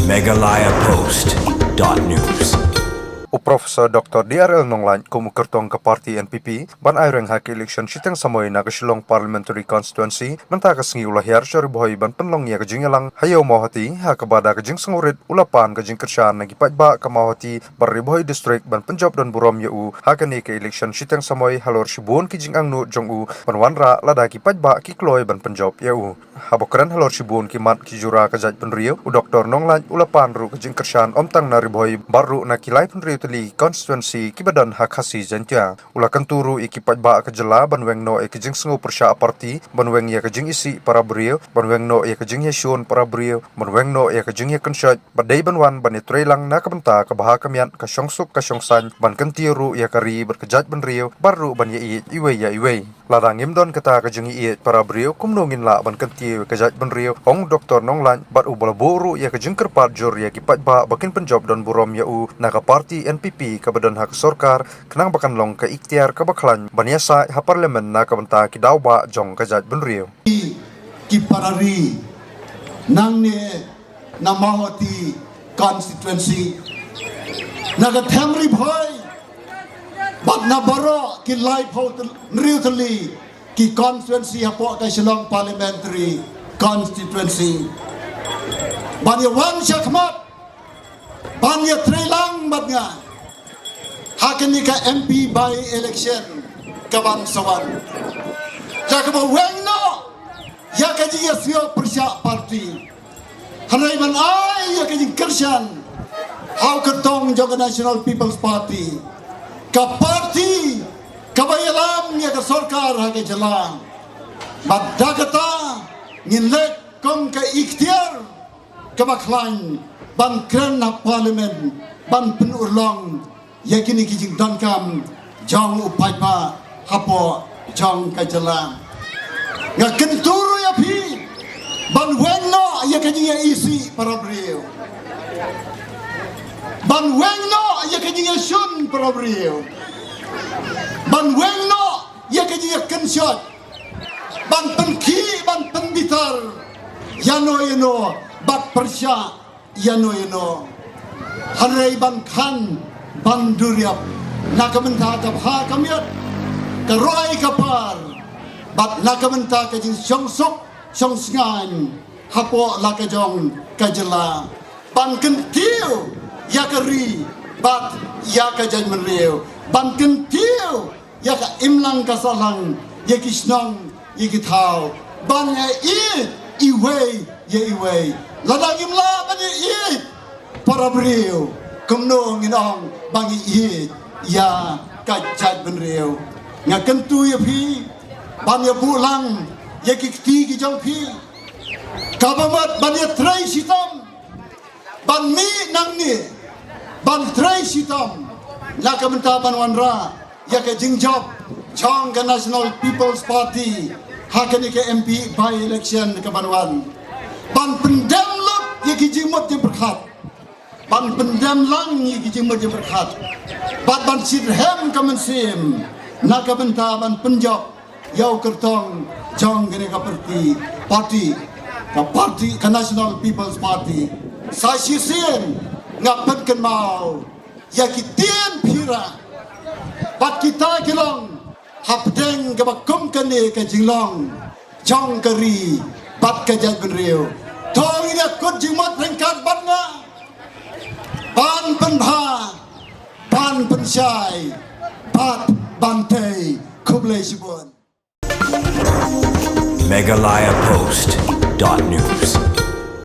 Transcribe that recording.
megalayapost.news. Profesor Dr. DRL Nonglan kumukertong ke parti NPP ban ayreng hak election sitang samoy na Shillong Parliamentary Constituency mentaka sengi ulah yar syari boy ban penlong ya kajing yalang hayo mohati ha kabada kajing sengurit ulapan kajing kersyaan nagi pajba ka mohati bari boy district ban penjob dan burom ya u hakani ke election sitang samoy halor shibun kijing angnu jong u ban wanra ladaki pajba ki kloy ban penjob ya u habokran halor shibun kimat kijura kajat penriu u Dr. Nonglan ulapan ru kajing kersyaan omtang nari boy baru na kilai penriu teli constituency kibadan hak hasi jantia ulakan turu ikipat ba kejela banweng no ikijing sengu persya parti banweng ya kejing isi para brio banweng no ya kejing yesun para brio banweng no ya kejing ya kensyat badai banwan bani trelang na kabenta kabaha kamian kasyong kasyongsan ban kentiru ya kari berkejat banrio baru ban ya iwe ladang imdon kata kejing ya para brio kumnungin la ban kentiu kejat banrio ong Dr. Nonglan bat ubal boru ya kejing kerpat jur ya kipat ba bakin penjob dan burom ya u naka parti NPP kabadan hak sorkar kenang bakan long ke ikhtiar kabaklan baniasa ha parlemen na kabenta kidawba jong kajat benriu ki parari nang ne namawati constituency naga thamri bhai bat na baro ki life ho nriutli ki constituency hapo ka Shillong Parliamentary Constituency banya wang syakmat banya trelang batnya hakini ka MP by election kabangsawan jakaba wengno ya kaji yasio persya parti hanai man ai ya kaji kersyan hau kertong joga National People's Party ka parti kabayalam ya ka sorkar hake jalan badagata nginlek kong ka ikhtiar kabaklan ban kren na parlimen ban penurlong yakini kijing dankam jang upai pa hapo jang kajala nga kenturu ya pi ban wengno yakini ya isi para brio ban wengno yakini ya shun para brio ban wengno yakini ya kenshot ban penki ban penbitar yano bat persya yano harai ban khan ban duriap nakamenta kapha kamiat karoy kapar bat nakamenta kajing syongsok syongsngan hapo lakajong kajela ban kentiu yakari bat yakajan menriu ban kentiu yaka imlang kasalang yakisnong yakithau ban iwe ladagim la bani para brio kumno nginong bangi ya kajat benrio nga kentu ya pi ban ya pulang ya kikti ki jong pi kabamat ban ya trai sitam ban mi nang ni ban trai sitam la kamenta ban wanra ya ka jingjop chong ka National People's Party hakani ke MP by election ke Banwan ban pendam lot ya ki jimot ya berkat ban pendam lang ya ki jimot ya berkat ban sirhem kamensim na kabenta ban penjop yau kertong jong gene ka parti ka National People's Party sa sisien ngapet ken mau ya ki tien pira bat kita kilong hapdeng ke bakum kene ke jinglong jong kari bat ke jat benriu tong ina kut jimat rengkat bat nga ban penbha ban pensyai bat bantay kublai sibun megalayapost.news.